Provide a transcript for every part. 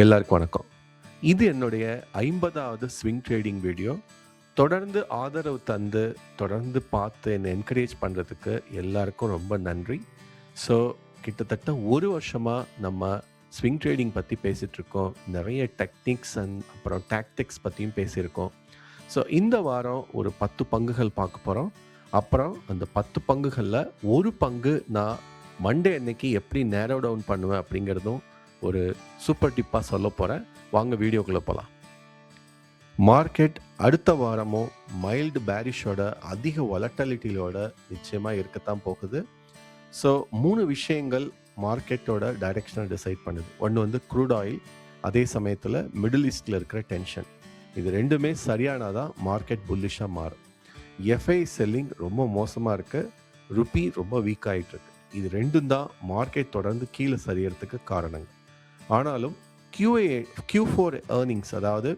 எல்லாருக்கும் வணக்கம். இது என்னுடைய 50வது ஸ்விங் ட்ரேடிங் வீடியோ. தொடர்ந்து ஆதரவு தந்து, தொடர்ந்து பார்த்து என்ன என்கரேஜ் பண்றதுக்கு எல்லாருக்கும் ரொம்ப நன்றி. ஸோ கிட்டத்தட்ட 1 வருஷமா நம்ம ஸ்விங் ட்ரேடிங் பத்தி பேசிட்டுருக்கோம். நெறைய டெக்னிக்ஸ் அப்புறம் டாக்டிக்ஸ் பத்தியும் பேசியிருக்கோம். ஸோ இந்த வாரம் ஒரு 10 பங்குகள் பார்க்க போறோம். அப்புறம் அந்த 10 பங்குகள்ல 1 பங்கு நான் மண்டே அன்னைக்கு எப்படி நேரோ டவுன் பண்ணுவேன் அப்படிங்கிறதும் ஒரு சூப்பர் டிப்பா சொல்லப் போறேன். வாங்க வீடியோக்குள்ள போலாம். மார்க்கெட் அடுத்த வாரமும் மைல்டு பேரிஷோட அதிக வொலட்டிலிட்டியோட நிச்சயமா இருக்கத்தான் போகுது. ஸோ 3 விஷயங்கள் மார்க்கெட்டோட டைரக்ஷனை டிசைட் பண்ணுது. ஒன்று வந்து க்ரூட் ஆயில், அதே சமயத்தில் மிடில் ஈஸ்டில் இருக்கிற டென்ஷன். இது ரெண்டுமே சரியானாதான் மார்க்கெட் புல்லிஷாக மாறும். எஃப்ஐ செல்லிங் ரொம்ப மோசமாக இருக்கு, ருப்பி ரொம்ப வீக் ஆகிட்டு இருக்கு. இது ரெண்டும் தான் மார்க்கெட் தொடர்ந்து கீழே சரியறதுக்கு காரணங்கள். ஆனாலும் Q4 ஏர்னிங்ஸ், அதாவது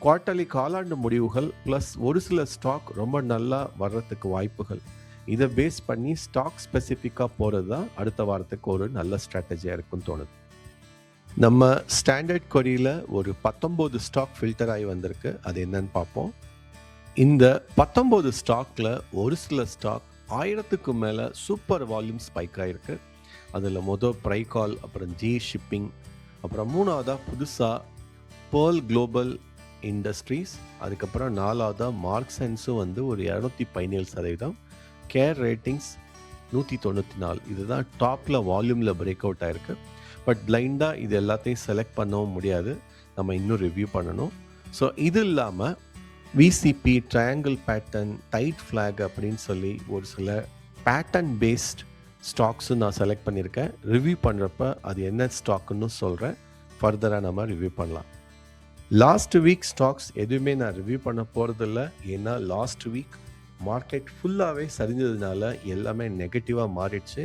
குவார்ட்டர்லி காலாண்டு முடிவுகள் ப்ளஸ் ஒரு சில ஸ்டாக் ரொம்ப நல்லா வர்றதுக்கு வாய்ப்புகள், இதை பேஸ் பண்ணி ஸ்டாக் ஸ்பெசிஃபிக்காக போகிறது தான் அடுத்த வாரத்துக்கு ஒரு நல்ல ஸ்ட்ராட்டஜியாக இருக்குன்னு தோணுது. நம்ம ஸ்டாண்டர்ட் கொரியில் ஒரு 19 ஸ்டாக் ஃபில்டர் ஆகி வந்திருக்கு. அது என்னன்னு பார்ப்போம். இந்த 19 ஸ்டாக்ல ஒரு சில ஸ்டாக் 1000க்கு மேலே சூப்பர் வால்யூம் ஸ்பைக் ஆகிருக்கு. அதில் ப்ரைகால், அப்புறம் ஜி ஷிப்பிங், அப்புறம் 3வதாக புதுசாக பேர்ல் குளோபல் இண்டஸ்ட்ரீஸ், அதுக்கப்புறம் 4வதாக மார்க்ஸ் அண்ட்ஸும் வந்து ஒரு 217%, கேர் ரேட்டிங்ஸ் 194. இதுதான் டாப்பில் வால்யூமில் பிரேக் அவுட் ஆகிருக்கு. பட் பிளைண்டாக இது எல்லாத்தையும் செலக்ட் பண்ணவும் முடியாது, நம்ம இன்னும் ரிவ்யூ பண்ணணும். ஸோ இது இல்லாமல் VCP, triangle pattern, tight flag அப்படின்னு சொல்லி ஒரு சில பேட்டர்ன் பேஸ்ட் ஸ்டாக்ஸும் நான் செலக்ட் பண்ணியிருக்கேன். ரிவ்யூ பண்ணுறப்ப அது என்ன ஸ்டாக்குன்னு சொல்கிறேன். ஃபர்தராக நம்ம ரிவ்யூ பண்ணலாம். லாஸ்ட் வீக் ஸ்டாக்ஸ் எதுவுமே நான் ரிவ்யூ பண்ண போகிறதில்ல. ஏன்னா லாஸ்ட் வீக் மார்க்கெட் ஃபுல்லாகவே சரிஞ்சதுனால எல்லாமே நெகட்டிவாக மாறிடுச்சு.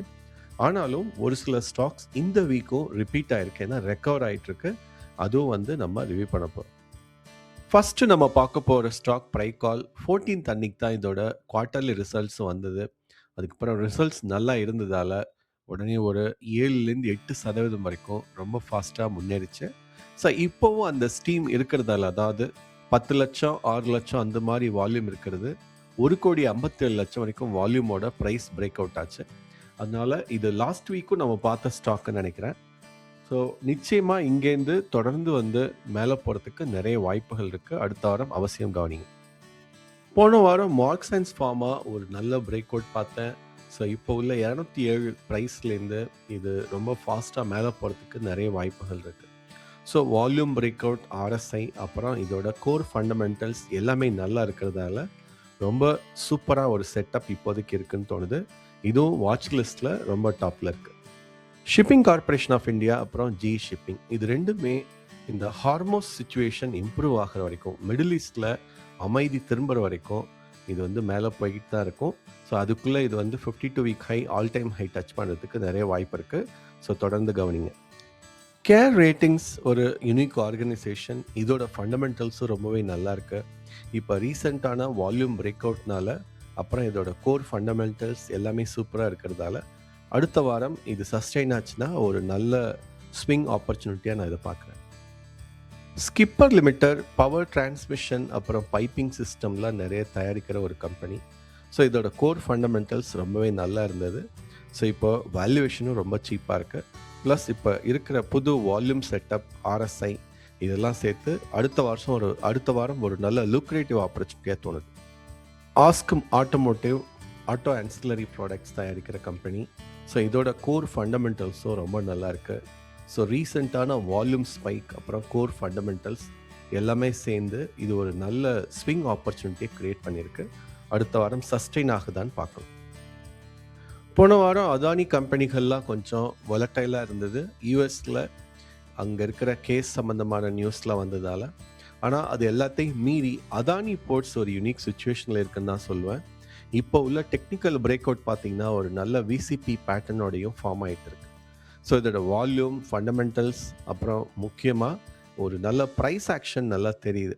ஆனாலும் ஒரு சில ஸ்டாக்ஸ் இந்த வீக்கும் ரிப்பீட் ஆகிருக்கு, ஏன்னா ரெக்கவர் ஆகிட்டுருக்கு. அதுவும் வந்து நம்ம ரிவ்யூ பண்ண போகிறோம். ஃபஸ்ட்டு நம்ம பார்க்க போகிற ஸ்டாக் ப்ரைகால். 14th அன்னைக்கு தான் இதோட குவார்ட்டர்லி ரிசல்ட்ஸ் வந்தது. அதுக்கப்புறம் ரிசல்ட்ஸ் நல்லா இருந்ததால் உடனே ஒரு 7-8% வரைக்கும் ரொம்ப ஃபாஸ்ட்டாக முன்னேறிச்சு. ஸோ இப்போவும் அந்த ஸ்டீம் இருக்கிறதால, அதாவது 10 லட்சம் 6 லட்சம் அந்த மாதிரி வால்யூம் இருக்கிறது, 1,57,00,000 வரைக்கும் வால்யூமோட ப்ரைஸ் பிரேக் அவுட் ஆச்சு. அதனால இது லாஸ்ட் வீக்கும் நம்ம பார்த்த ஸ்டாக்குன்னு நினைக்கிறேன். ஸோ நிச்சயமாக இங்கேருந்து தொடர்ந்து வந்து மேலே போகிறதுக்கு நிறைய வாய்ப்புகள் இருக்குது. அடுத்த வாரம் அவசியம் கவனிங்க. போன வாரம் மார்க்ஸ் அண்ட் ஃபார்மா ஒரு நல்ல பிரேக் அவுட் பார்த்தேன். ஸோ இப்போ உள்ள 207 ப்ரைஸ்லேருந்து இது ரொம்ப ஃபாஸ்ட்டாக மேலே போகிறதுக்கு நிறைய வாய்ப்புகள் இருக்குது. So volume break out, RSI, அப்புறம் இதோட கோர் ஃபண்டமெண்டல்ஸ் எல்லாமே நல்லா இருக்கிறதால ரொம்ப சூப்பராக ஒரு செட்டப் இப்போதைக்கு இருக்குன்னு தோணுது. இதுவும் வாட்ச் லிஸ்ட்டில் ரொம்ப டாப்பில் இருக்குது. ஷிப்பிங் கார்பரேஷன் ஆஃப் இந்தியா, அப்புறம் ஜி ஷிப்பிங், இது ரெண்டுமே இந்த ஹார்மோஸ் சிச்சுவேஷன் இம்ப்ரூவ் ஆகிற வரைக்கும், மிடில் ஈஸ்டில் அமைதி திரும்புகிற வரைக்கும் இது வந்து மேலே போய்கிட்டு தான் இருக்கும். ஸோ அதுக்குள்ளே இது வந்து 52 week high, all time high touch பண்ணுறதுக்கு நிறைய வாய்ப்பு இருக்குது. ஸோ தொடர்ந்து கவனிங்க. கேர் ரேட்டிங்ஸ் ஒரு யூனிக் ஆர்கனைசேஷன். இதோட ஃபண்டமெண்டல்ஸும் ரொம்பவே நல்லா இருக்குது. இப்போ ரீசெண்டான வால்யூம் பிரேக் அவுட்னால, அப்புறம் இதோட கோர் ஃபண்டமெண்டல்ஸ் எல்லாமே சூப்பராக இருக்கிறதால அடுத்த வாரம் இது சஸ்டெயின் ஆச்சுன்னா ஒரு நல்ல ஸ்விங் ஆப்பர்ச்சுனிட்டியாக நான் இதை பார்க்குறேன். ஸ்கிப்பர் லிமிட்டட் பவர் டிரான்ஸ்மிஷன் அப்புறம் பைப்பிங் சிஸ்டம்லாம் நிறைய தயாரிக்கிற ஒரு கம்பெனி. ஸோ இதோட கோர் ஃபண்டமெண்டல்ஸ் ரொம்பவே நல்லா இருந்தது. ஸோ இப்போ வேல்யூவேஷனும் ரொம்ப சீப்பாக இருக்குது. ப்ளஸ் இப்போ இருக்கிற புது வால்யூம் செட்டப், RSI, இதெல்லாம் சேர்த்து அடுத்த வாரம் ஒரு நல்ல லுக்ரேட்டிவ் ஆப்பர்ச்சுனிட்டியாக தோணுது. Ask him automotive auto ancillary products தயாரிக்கிற கம்பெனி. ஸோ இதோட கோர் ஃபண்டமெண்டல்ஸும் ரொம்ப நல்லா இருக்குது. ஸோ ரீசெண்டான வால்யூம் ஸ்பைக், அப்புறம் கோர் ஃபண்டமெண்டல்ஸ் எல்லாமே சேர்ந்து இது ஒரு நல்ல ஸ்விங் ஆப்பர்ச்சுனிட்டியை க்ரியேட் பண்ணியிருக்கு. அடுத்த வாரம் சஸ்டெயின் ஆகுதான்னு பார்க்கணும். போன வாரம் அதானி கம்பெனிகள்லாம் கொஞ்சம் வொலட்டைலாக இருந்தது. யூஎஸில் அங்கே இருக்கிற கேஸ் சம்மந்தமான நியூஸ்லாம் வந்ததால். ஆனால் அது எல்லாத்தையும் மீறி அதானி போர்ட்ஸ் ஒரு யூனிக் சுச்சுவேஷனில் இருக்குன்னு தான் சொல்லுவேன். இப்போ உள்ள டெக்னிக்கல் பிரேக் அவுட் பார்த்தீங்கன்னா ஒரு நல்ல விசிபி பேட்டர்னோடையும் ஃபார்ம் ஆகிட்டு இருக்கு. ஸோ இதோட வால்யூம், ஃபண்டமெண்டல்ஸ், அப்புறம் முக்கியமாக ஒரு நல்ல ப்ரைஸ் ஆக்ஷன் நல்லா தெரியுது.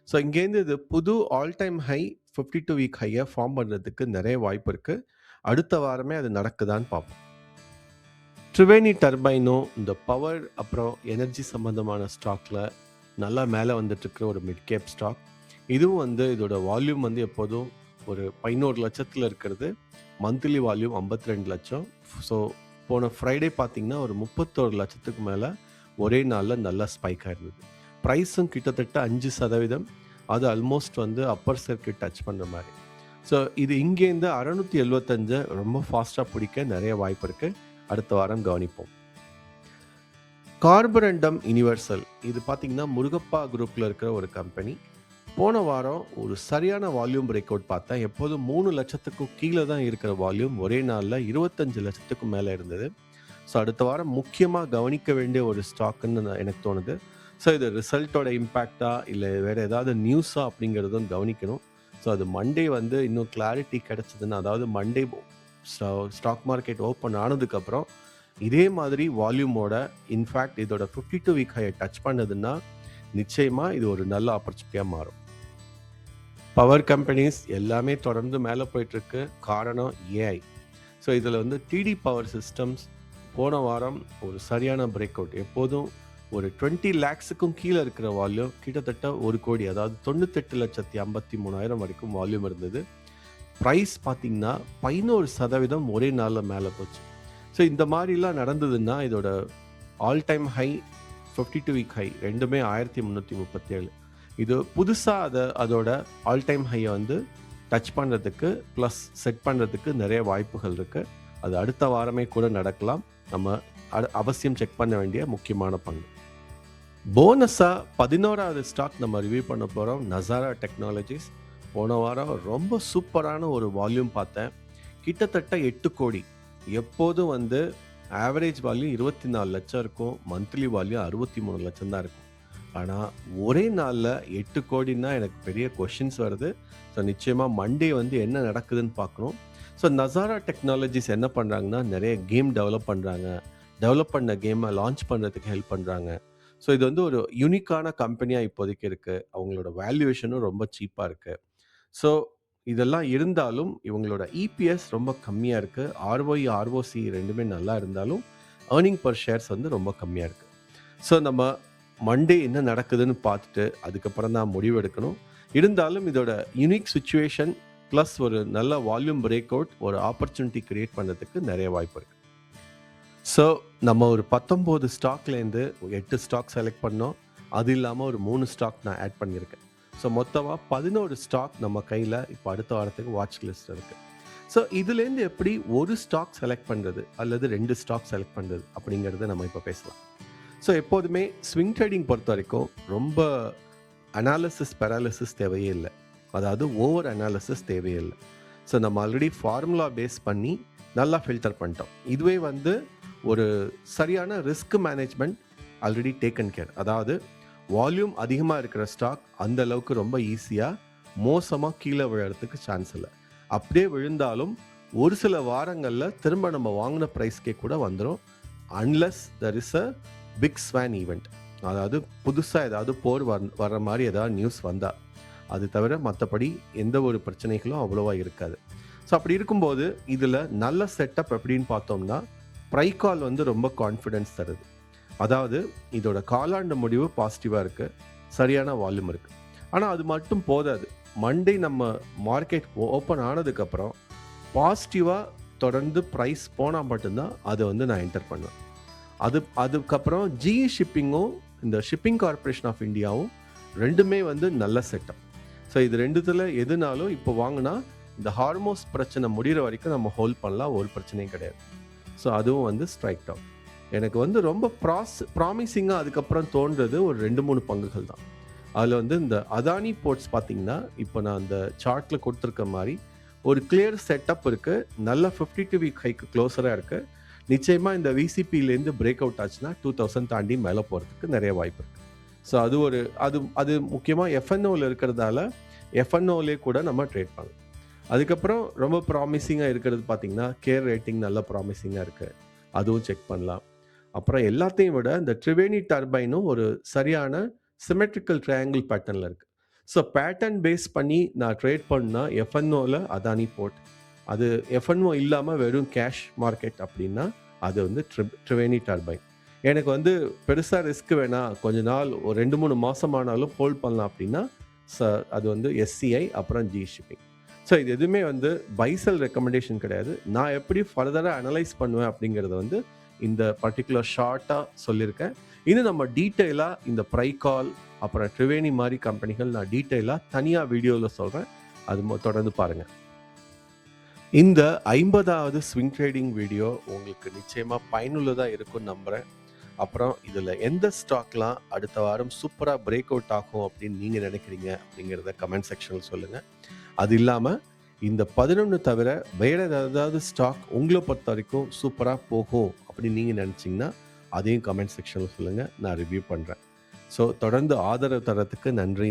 ஸோ இங்கேருந்து இது புது ஆல் டைம் ஹை 52 வீக் ஹையை ஃபார்ம் பண்ணுறதுக்கு நிறைய வாய்ப்பு இருக்குது. அடுத்த வாரமே அது நடக்குதான்னு பார்ப்போம். ட்ரிவேணி டர்பைனும் இந்த பவர் அப்புறம் எனர்ஜி சம்மந்தமான ஸ்டாக்ல நல்லா மேலே வந்துட்டுருக்கிற ஒரு மிட் கேப் ஸ்டாக். இதுவும் வந்து இதோட வால்யூம் வந்து எப்போதும் ஒரு 11 லட்சத்தில் இருக்கிறது. மந்த்லி வால்யூம் 52 லட்சம். ஸோ போன ஃப்ரைடே பார்த்தீங்கன்னா ஒரு 31 லட்சத்துக்கு மேலே ஒரே நாளில் நல்லா ஸ்பைக் ஆயிருந்தது. ப்ரைஸும் கிட்டத்தட்ட 5%. அது ஆல்மோஸ்ட் வந்து அப்பர் சர்க்கியூட் டச் பண்ணுற மாதிரி. ஸோ இது இங்கேருந்து 675 ரொம்ப ஃபாஸ்ட்டாக பிடிக்க நிறைய வாய்ப்பு இருக்குது. அடுத்த வாரம் கவனிப்போம். கார்பரண்டம் யுனிவர்சல் இது பார்த்தீங்கன்னா முருகப்பா குரூப்பில் இருக்கிற ஒரு கம்பெனி. போன வாரம் ஒரு சரியான வால்யூம் பிரேக் அவுட் பார்த்தேன். எப்போதும் 3 லட்சத்துக்கும் கீழே தான் இருக்கிற வால்யூம் ஒரே நாளில் 25 லட்சத்துக்கும் மேலே இருந்தது. ஸோ அடுத்த வாரம் முக்கியமாக கவனிக்க வேண்டிய ஒரு ஸ்டாக்குன்னு எனக்கு தோணுது. ஸோ இது ரிசல்ட்டோட இம்பேக்டா இல்லை வேறு ஏதாவது நியூஸா அப்படிங்கிறதும் கவனிக்கணும். ஸோ அது மண்டே வந்து இன்னும் கிளாரிட்டி கிடச்சிதுன்னா, அதாவது மண்டே ஸ்டாக் மார்க்கெட் ஓப்பன் ஆனதுக்கப்புறம் இதே மாதிரி வால்யூமோட இன்ஃபேக்ட் இதோட 52 வீக் ஹையை டச் பண்ணதுன்னா நிச்சயமாக இது ஒரு நல்ல ஆப்பர்ச்சுனிட்டியாக மாறும். பவர் கம்பெனிஸ் எல்லாமே தொடர்ந்து மேலே போயிட்டுருக்கு. காரணம் ஏஐ. ஸோ இதில் வந்து டிடி பவர் சிஸ்டம்ஸ் போன வாரம் ஒரு சரியான பிரேக் அவுட். எப்போதும் ஒரு 20 லேக்ஸுக்கும் கீழே இருக்கிற வால்யூம் கிட்டத்தட்ட 1 கோடி, அதாவது 98,53,000 வரைக்கும் வால்யூம் இருந்தது. ப்ரைஸ் பார்த்தீங்கன்னா 11% ஒரே நாளில் மேலே போச்சு. ஸோ இந்த மாதிரிலாம் நடந்ததுன்னா இதோட all time high 52 week high ரெண்டுமே 1337. இது புதுசாக அதோட ஆல் டைம் ஹையை வந்து டச் பண்ணுறதுக்கு ப்ளஸ் செட் பண்ணுறதுக்கு நிறைய வாய்ப்புகள் இருக்குது. அது அடுத்த வாரமே கூட நடக்கலாம். நம்ம அவசியம் செக் பண்ண வேண்டிய முக்கியமான பங்கு. போனஸாக 11வது ஸ்டாக் நம்ம ரிவ்யூ பண்ண போகிறோம். நசாரா டெக்னாலஜிஸ். போன வாரம் ரொம்ப சூப்பரான ஒரு வால்யூம் பார்த்தேன். கிட்டத்தட்ட 8 கோடி. எப்போதும் வந்து ஆவரேஜ் வால்யூம் 24 லட்சம் இருக்கும். மந்த்லி வால்யூம் 63 லட்சம் தான் இருக்கும். ஆனால் ஒரே நாளில் 8 கோடின்னா எனக்கு பெரிய கொஷின்ஸ் வருது. ஸோ நிச்சயமாக மண்டே வந்து என்ன நடக்குதுன்னு பார்க்கணும். ஸோ நசாரா டெக்னாலஜிஸ் என்ன பண்ணுறாங்கன்னா நிறைய கேம் டெவலப் பண்ணுறாங்க. டெவலப் பண்ண கேமை லான்ச் பண்ணுறதுக்கு ஹெல்ப் பண்ணுறாங்க. ஸோ இது வந்து ஒரு யூனிக்கான கம்பெனியாக இப்போதைக்கு இருக்குது. அவங்களோட வேல்யூவேஷனும் ரொம்ப சீப்பாக இருக்குது. ஸோ இதெல்லாம் இருந்தாலும் இவங்களோட இபிஎஸ் ரொம்ப கம்மியாக இருக்குது. ஆர்ஓஇ ஆர்ஓசி ரெண்டுமே நல்லா இருந்தாலும் ஏர்னிங் பர் ஷேர்ஸ் வந்து ரொம்ப கம்மியாக இருக்குது. ஸோ நம்ம மண்டே என்ன நடக்குதுன்னு பார்த்துட்டு அதுக்கப்புறம் தான் முடிவு எடுக்கணும். இருந்தாலும் இதோட யூனிக் சுச்சுவேஷன் ப்ளஸ் ஒரு நல்ல வால்யூம் பிரேக் அவுட் ஒரு ஆப்பர்ச்சுனிட்டி கிரியேட் பண்ணுறதுக்கு நிறைய வாய்ப்பு இருக்குது. ஸோ நம்ம ஒரு 19 ஸ்டாக்லேருந்து 8 ஸ்டாக் செலக்ட் பண்ணோம். அது இல்லாமல் ஒரு 3 ஸ்டாக் நான் ஆட் பண்ணியிருக்கேன். ஸோ மொத்தமாக 11 ஸ்டாக் நம்ம கையில் இப்போ அடுத்த வாரத்துக்கு வாட்ச் லிஸ்ட் இருக்குது. ஸோ இதுலேருந்து எப்படி ஒரு ஸ்டாக் செலக்ட் பண்ணுறது அல்லது 2 ஸ்டாக் செலக்ட் பண்ணுறது அப்படிங்கிறத நம்ம இப்போ பேசலாம். ஸோ எப்போதுமே ஸ்விங் ட்ரேடிங் பொறுத்த வரைக்கும் ரொம்ப அனாலிசிஸ் பேராலிசிஸ் தேவையே இல்லை. அதாவது ஓவர் அனாலிசிஸ் தேவையே இல்லை. ஸோ நம்ம ஆல்ரெடி ஃபார்முலா பேஸ் பண்ணி நல்லா ஃபில்டர் பண்ணிட்டோம். இதுவே வந்து ஒரு சரியான risk management already taken care. அதாவது வால்யூம் அதிகமாக இருக்கிற ஸ்டாக் அந்த அளவுக்கு ரொம்ப ஈஸியாக மோசமாக கீழே விழுறதுக்கு சான்ஸ் இல்லை. அப்படியே விழுந்தாலும் ஒரு சில வாரங்களில் திரும்ப நம்ம வாங்கின ப்ரைஸ்க்கே கூட வந்துடும். Unless there is a big swan event. அதாவது புதுசாக ஏதாவது போர் வர்ற மாதிரி ஏதாவது நியூஸ் வந்தால், அது தவிர மற்றபடி எந்த ஒரு பிரச்சனைகளும் அவ்வளோவா இருக்காது. ஸோ அப்படி இருக்கும்போது இதில் நல்ல செட்டப் எப்படின்னு பார்த்தோம்னா ப்ரைகால் வந்து ரொம்ப கான்ஃபிடென்ஸ் தருது. அதாவது இதோட காலாண்டு முடிவு பாசிட்டிவாக இருக்குது, சரியான வால்யூம் இருக்குது. ஆனால் அது மட்டும் போதாது. மண்டே நம்ம மார்க்கெட் ஓப்பன் ஆனதுக்கப்புறம் பாசிட்டிவாக தொடர்ந்து ப்ரைஸ் போனால் மட்டும்தான் அதை வந்து நான் என்டர் பண்ணுவேன். அதுக்கப்புறம் ஜிஇ ஷிப்பிங்கும் இந்த ஷிப்பிங் கார்பரேஷன் ஆஃப் இந்தியாவும் ரெண்டுமே வந்து நல்ல செட்டப். ஸோ இது ரெண்டுத்தில் எதுனாலும் இப்போ வாங்கினா இந்த ஹார்மோஸ் பிரச்சனை முடிகிற வரைக்கும் நம்ம ஹோல்ட் பண்ணலாம், ஒரு பிரச்சனையும் கிடையாது. ஸோ அதுவும் வந்து ஸ்ட்ரைக் டவுன். எனக்கு வந்து ரொம்ப ப்ராமிசிங்காக அதுக்கப்புறம் தோன்றது ஒரு 2-3 பங்குகள் தான். அதில் வந்து இந்த அதானி போர்ட்ஸ் பார்த்திங்கன்னா இப்போ நான் அந்த சார்ட்டில் கொடுத்துருக்க மாதிரி ஒரு கிளியர் செட்டப் இருக்குது. நல்ல 52 வீக் ஹைக்கு க்ளோஸராக இருக்குது. நிச்சயமாக இந்த விசிபியிலேருந்து பிரேக் அவுட் ஆச்சுன்னா 2000 தாண்டி மேலே போகிறதுக்கு நிறைய வாய்ப்பு இருக்குது. ஸோ அது முக்கியமாக எஃப்என்ஓவில் இருக்கிறதால எஃப்என்ஓலே கூட நம்ம ட்ரேட் பண்ணலாம். அதுக்கப்புறம் ரொம்ப ப்ராமிசிங்காக இருக்கிறது பார்த்திங்கன்னா கேர் ரேட்டிங் நல்ல ப்ராமிசிங்காக இருக்குது, அதுவும் செக் பண்ணலாம். அப்புறம் எல்லாத்தையும் விட இந்த ட்ரிவேணி டர்பைனும் ஒரு சரியான சிமெட்ரிக்கல் ட்ரையாங்கிள் பேட்டர்னில் இருக்குது. ஸோ பேட்டர்ன் பேஸ் பண்ணி நான் ட்ரேட் பண்ணால் எஃப்என்ஓவில் அதானி போர்ட், அது எஃப்என்ஓ இல்லாமல் வெறும் கேஷ் மார்க்கெட் அப்படின்னா அது வந்து ட்ரிவேனி டர்பைன். எனக்கு வந்து பெருசா ரிஸ்க் வேணாம். கொஞ்ச நாள் ஒரு 2, 3 மாசம் ஆனாலும் ஹோல்ட் பண்ணலாம் அப்டின்னா, ச அது வந்து எஸ்சிஐ அப்புறம் ஜி ஷிப்பிங். ஸோ இது எதுவுமே வந்து பை செல் ரெக்கமெண்டேஷன் கிடையாது. நான் எப்படி ஃபர்தரா அனலைஸ் பண்ணுவேன் அப்படிங்கிறத வந்து இந்த பர்ட்டிகுலர் ஷார்ட்டா சொல்லியிருக்கேன். இன்னும் நம்ம டீட்டெயிலா இந்த ப்ரைகால் அப்புறம் ட்ரிவேனி மாரி கம்பெனிகள் நான் டீட்டெயிலா தனியா வீடியோல சொல்றேன். அது தொடர்ந்து பாருங்க. இந்த 50வது ஸ்விங் ட்ரேடிங் வீடியோ உங்களுக்கு நிச்சயமா பயனுள்ளதா இருக்கும்னு நம்புறேன். அப்புறம் இதில் எந்த ஸ்டாக்லாம் அடுத்த வாரம் சூப்பராக பிரேக் அவுட் ஆகும் அப்படின்னு நீங்கள் நினைக்கிறீங்க அப்படிங்கிறத கமெண்ட் செக்ஷனில் சொல்லுங்கள். அது இல்லாமல் இந்த 11 தவிர வேறு ஏதாவது ஸ்டாக் உங்களை பொறுத்த வரைக்கும் சூப்பராக போகும் அப்படின்னு நீங்கள் நினச்சிங்கன்னா அதையும் கமெண்ட் செக்ஷனில் சொல்லுங்கள். நான் ரிவ்யூ பண்ணுறேன். ஸோ தொடர்ந்து ஆதரவு தரத்துக்கு நன்றி.